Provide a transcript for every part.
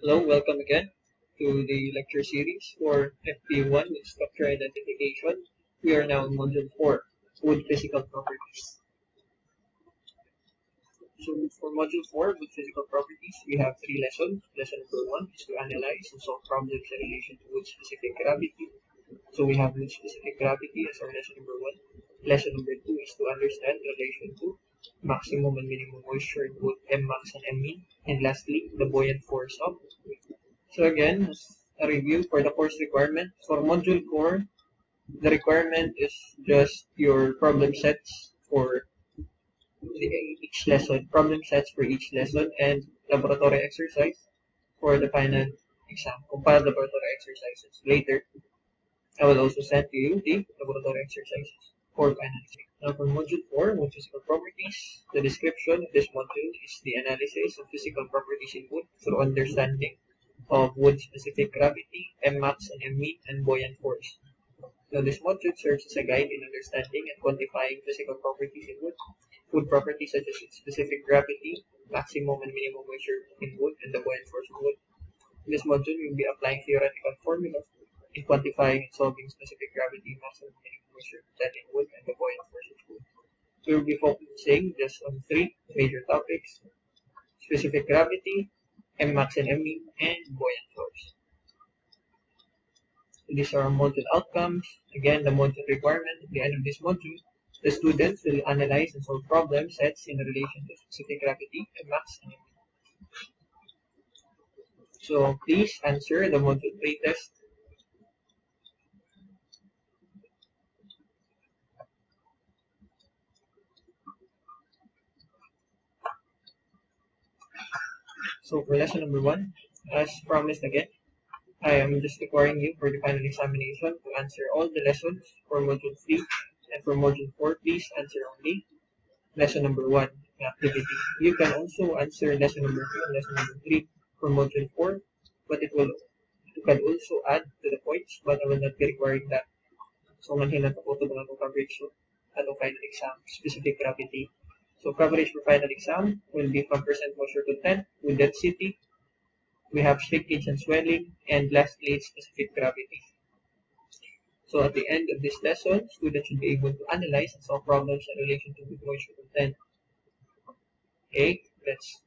Hello, welcome again to the lecture series for FP1 with structure identification. We are now in Module 4, wood physical properties. So for Module 4, with physical properties, we have 3 lessons. Lesson number 1 is to analyze and solve problems in relation to wood-specific gravity. So we have wood-specific gravity as our lesson number 1. Lesson number 2 is to understand relation to maximum and minimum moisture in wood, Mmax and Mmin. And lastly, the buoyant force of. So again, as a review for the course requirement, for Module 4, the requirement is just your problem sets for each lesson, and laboratory exercise for the final exam. Compiled laboratory exercises. Later, I will also send to you the laboratory exercises for final exam. Now for Module 4, wood physical properties, the description of this module is the analysis of physical properties in wood through understanding of wood-specific gravity, Mmax and Mmin, and buoyant force. So this module serves as a guide in understanding and quantifying physical properties in wood. Wood properties such as its specific gravity, maximum and minimum moisture in wood, and the buoyant force of wood. In this module, we will be applying theoretical formulas in quantifying and solving specific gravity, maximum and minimum moisture content in wood, and the buoyant force of wood. We will be focusing just on 3 major topics: specific gravity, Mmax and Mmin, and buoyant force. These are our module outcomes. Again, the module requirement at the end of this module, the students will analyze and solve problem sets in relation to specific gravity, Mmax, and Mmin. So please answer the module 3 test. So for lesson number 1, as promised again, I am just requiring you for the final examination to answer all the lessons for Module 3, and for Module 4, please answer only lesson number 1, activity. You can also answer lesson number 2 and lesson number 3 for Module 4, but you can also add to the points, but I will not be requiring that. So manhin na po ito mga coverage so atong final exam, specific gravity. So coverage for final exam will be from percent moisture content with density. We have shrinkage and swelling, and lastly, specific gravity. So at the end of this lesson, students should be able to analyze and solve problems in relation to moisture content. Okay, let's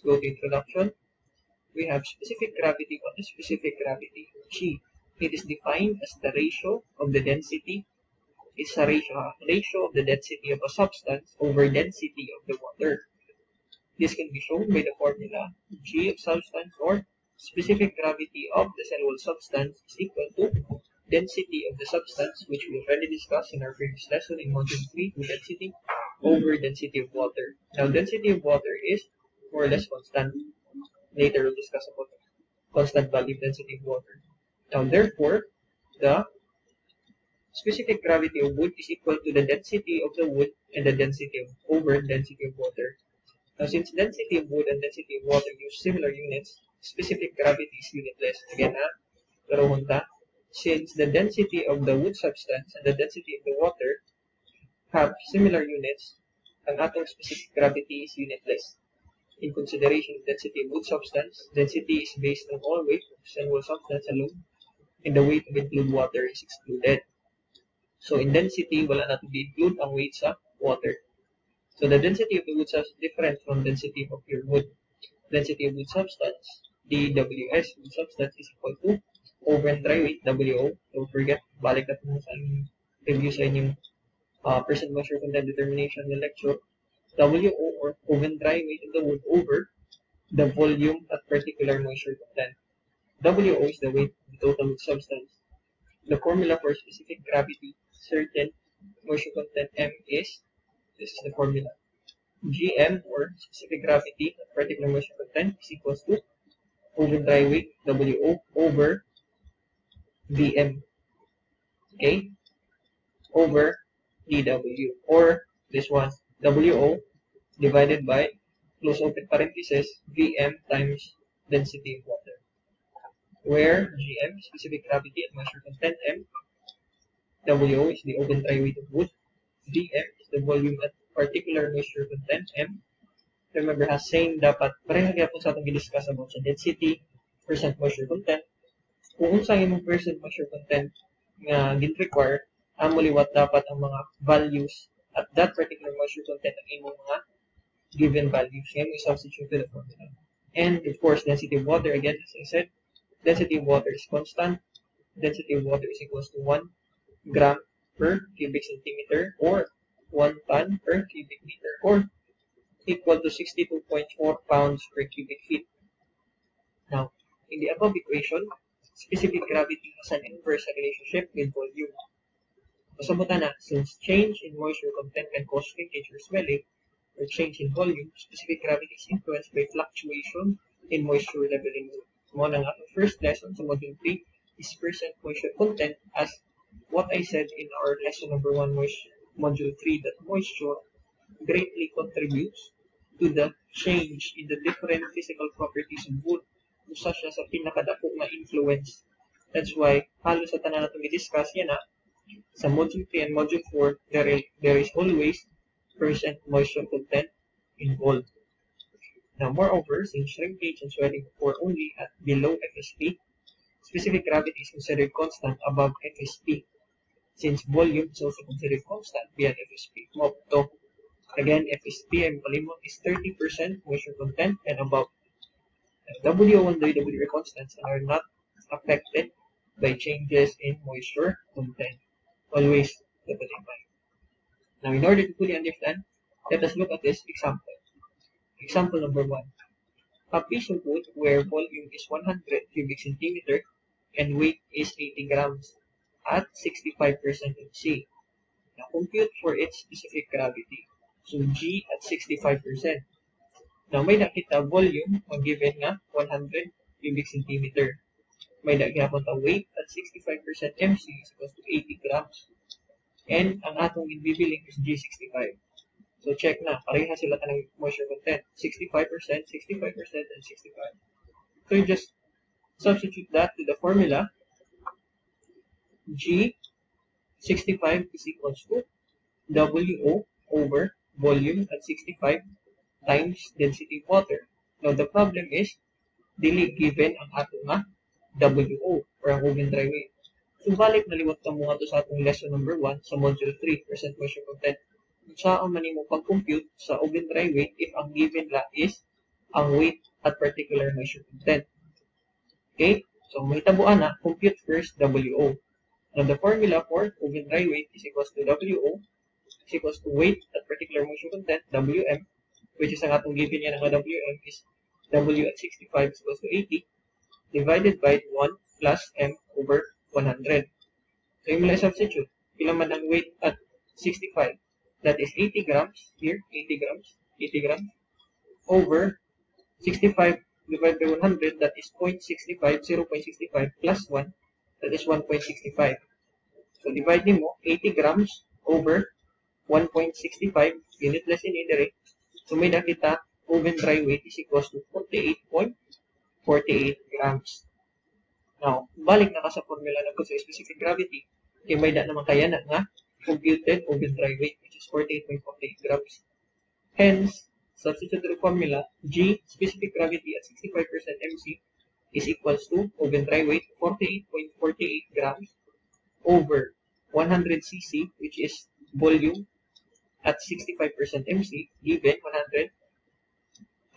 go to introduction. We have specific gravity. What is specific gravity? G. It is defined as the ratio of the density. It's a ratio of the density of a substance over density of the water. This can be shown by the formula G of substance, or specific gravity of the soluble substance is equal to density of the substance, which we already discussed in our previous lesson in Module 3, density over density of water. Now, density of water is more or less constant. Later, we'll discuss about the constant value of density of water. Now, therefore, the specific gravity of wood is equal to the density of the wood and the density over density of water. Now, since density of wood and density of water use similar units, specific gravity is unitless. Again, since the density of the wood substance and the density of the water have similar units, ang atong specific gravity is unitless. In consideration of density of wood substance, density is based on all weight of soluble substance alone, and the weight of include water is excluded. So in density, wala na to be include ang weight sa water. So the density of the wood substance is different from density of pure wood. Density of wood substance, dWs, wood substance is equal to oven dry weight, WO. Don't forget, balik na po sa review sa inyong percent moisture content determination ng lecture. WO, or oven dry weight of the wood, over the volume at particular moisture content. WO is the weight of the total wood substance. The formula for specific gravity, certain moisture content M is, this is the formula. Gm, or specific gravity at particular moisture content, is equals to oven dry weight, WO, over Vm. Okay? Over dW. Or this one, WO divided by, close open parenthesis, Vm times density of water. Where Gm, specific gravity at moisture content M, WO is the oven dry weight of wood, Vm is the volume at particular moisture content M, remember ha, same dapat pareha gyapon sa atong gi-discuss about sa density, percent moisture content. Kung unsa imong percent moisture content nga gin-require, amo liwat dapat ang mga values at that particular moisture content ang imong mga given values. Ngayon, we substitute to the formula. And of course, density of water, again, as I said, density of water is constant. Density of water is equals to 1 gram per cubic centimeter or 1 ton per cubic meter or equal to 62.4 pounds per cubic feet. Now, in the above equation, specific gravity has an inverse relationship with volume. Masabutan na, since change in moisture content can cause shrinkage or swelling, or change in volume, specific gravity is influenced by fluctuation in moisture level in mood. Mo nang atong first lesson sa module 3 is percent moisture content, as what I said in our lesson number 1 module 3, that moisture greatly contributes to the change in the different physical properties of wood, such as sa pinakadako na influence. That's why halos sa tanan natong i-discuss yan sa module 3 and module 4, there is always percent moisture content involved. Now, moreover, since shrinkage and swelling occur only at below FSP, specific gravity is considered constant above FSP. Since volume is also considered constant beyond FSP. Mopto, again, FSP and palimot is 30% moisture content and above. WO1 and WO constants are not affected by changes in moisture content. Always keep it in mind. Now, in order to fully understand, let us look at this example. Example number 1. A piece of wood where volume is 100 cubic centimeter and weight is 80 grams at 65% MC. Now, compute for its specific gravity. So, G at 65%. Now, may nakita volume, given nga 100 cubic centimeter. May nakita ta weight at 65% MC is equals to 80 grams. And ang atong ibibiling is G65. So check na, pareha sila kanang moisture content. 65%, 65%, and 65. So you just substitute that to the formula. G65 is equals to WO over volume at 65 times density of water. Now the problem is, dili given ang atong nga WO or ang oven dry weight. So, balik naliwat ka mo nga sa atong lesson number 1 sa module 3, percent moisture content. Saan man mo pag-compute sa oven dry weight if ang given la is ang weight at particular moisture content. Okay? So, may tabuan na, compute first WO. Now, the formula for oven dry weight is equals to WO is equals to weight at particular moisture content, WM, which is ang atong given yan ng WM is W at 65 is equals to 80 divided by 1 plus M over 100. So, yung substitute, ilan man ang weight at 65. That is 80 grams, here, 80 grams, over 65 divided by 100, that is 0.65 plus 1, that is 1.65. So, divide mo, 80 grams over 1.65, unitless in indirect. So, may nakita, oven dry weight is equals to 48.48 grams. Now, balik na ka sa formula na sa specific gravity. Kaya may da naman kaya na nga computed oven dry weight, which is 48.48 grams. Hence, substitute the formula, G, specific gravity at 65% MC, is equals to oven dry weight, 48.48 grams, over 100 cc, which is volume at 65% MC, given 100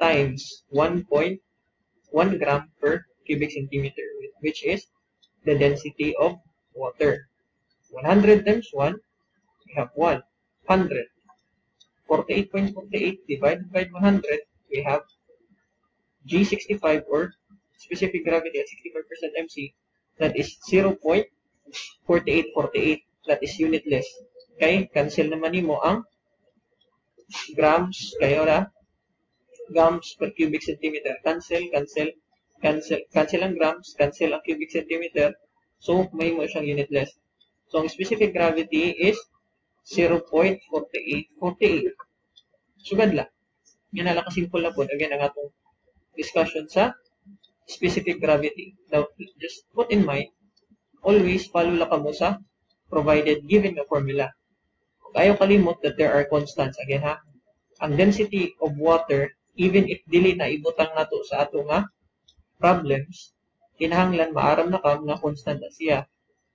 times 1.1 gram per cubic centimeter, which is the density of water. 100 times 1, we have 100. 48.48 divided by 100, we have G65 or specific gravity at 65% MC, that is 0.4848. That is unitless. Okay? Cancel naman mo ang grams, kayo na, grams per cubic centimeter. Cancel ang grams, cancel ang cubic centimeter. So, may mo siyang unitless. So, ang specific gravity is 0.4848. Sugad lang. Yan na lang kasimple na po. Again, ang atong discussion sa specific gravity. Now, just put in mind, always follow lang ka mo sa provided given na formula. Ayaw kalimot that there are constants. Again ha, ang density of water even if dili na ibutang nato sa ato nga problems, kinahanglan maaram na kam na constant na siya.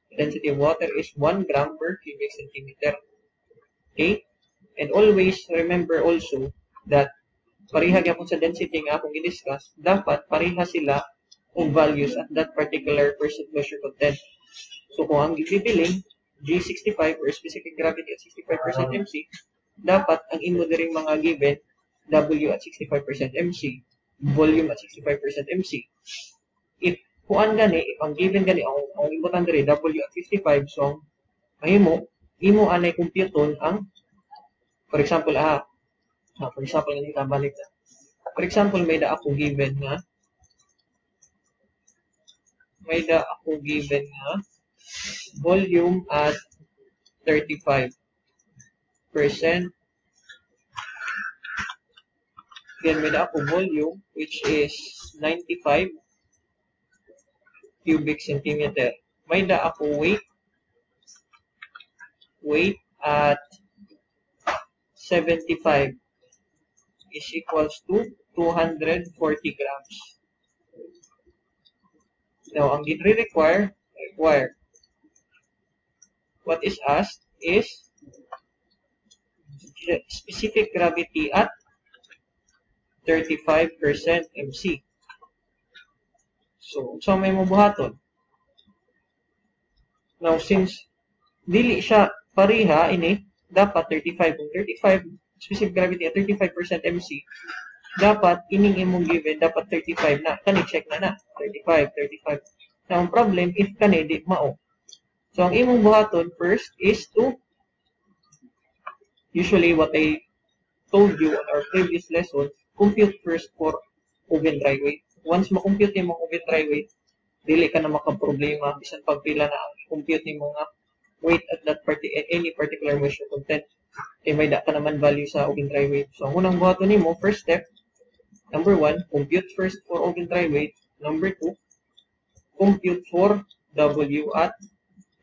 Density of water is 1 gram per cubic centimeter. Okay? And always remember also that pareha gyapon sa density nga akong i-discuss, dapat pareha sila og values at that particular percent moisture content. So kung ang ibibiling G65 or specific gravity at 65% MC, dapat ang imo diring mga given W at 65% MC, volume at 65% MC. If kuan gani, if ang given gani ang ibutan diri W at 55, so mahimo imo anay computon ang for example ganito ka balik na. For example, may da ako given nga volume at 35%. Then may da ako volume which is 95 cubic centimeter. May da ako weight at 75 is equals to 240 grams. Now, ang require what is asked is specific gravity at 35% MC. So may mabuhaton. Now, since dili siya pareha ini, dapat 35. Kung 35, specific gravity at 35% MC, dapat ining imong given, dapat 35 na. Kani check na. 35. Now, ang problem, if kani, di mao. So, ang imong buhaton first is to, usually what I told you on our previous lesson, compute first for oven dry weight. Once makompute mo ang oven dry weight, dili ka na makaproblema, bisan pagpila na ang compute mo nga weight at that any particular moisture content. Okay, may da ka naman value sa oven dry weight. So, ang unang buhaton nimo, first step, number 1, compute first for oven dry weight. Number 2, compute for W at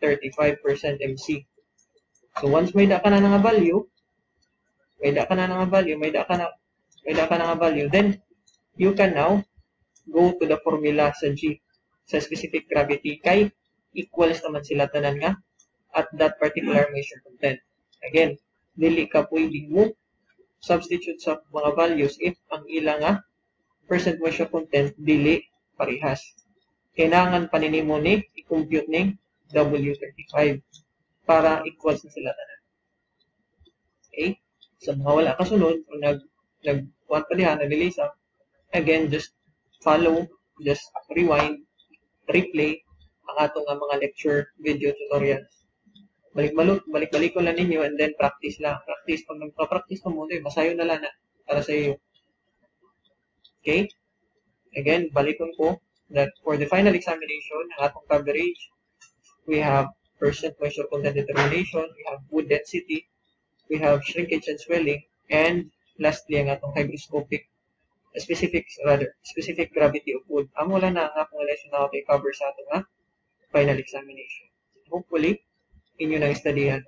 35% MC. So, once may da ka na nga value, then you can now go to the formula sa G, sa specific gravity, kay equals naman sila tanan nga at that particular moisture content. Again, dili ka pwedeng mo substitute sa mga values if ang ilang nga percent moisture content dili parehas. Kailangan pa ninimo ni i-compute ning W35 para equals na sila tanan. Okay? So, mga wala kasunod, kung nag-want pa diha, nag-release again, just follow, just rewind, replay ang atong mga lecture video tutorials. Balik-balik ko lang ninyo and then practice lang. Practice. Pag nagpa-practice ka muna, masayo na lang na para sa iyo. Okay? Again, balikon ko that for the final examination, ang atong coverage, we have percent moisture content determination, we have wood density, we have shrinkage and swelling, and lastly, ang atong hygroscopic specific gravity of wood. Amo lang na ang akong lesson na ako cover sa atong final examination. Hopefully, inyo nang studyhan.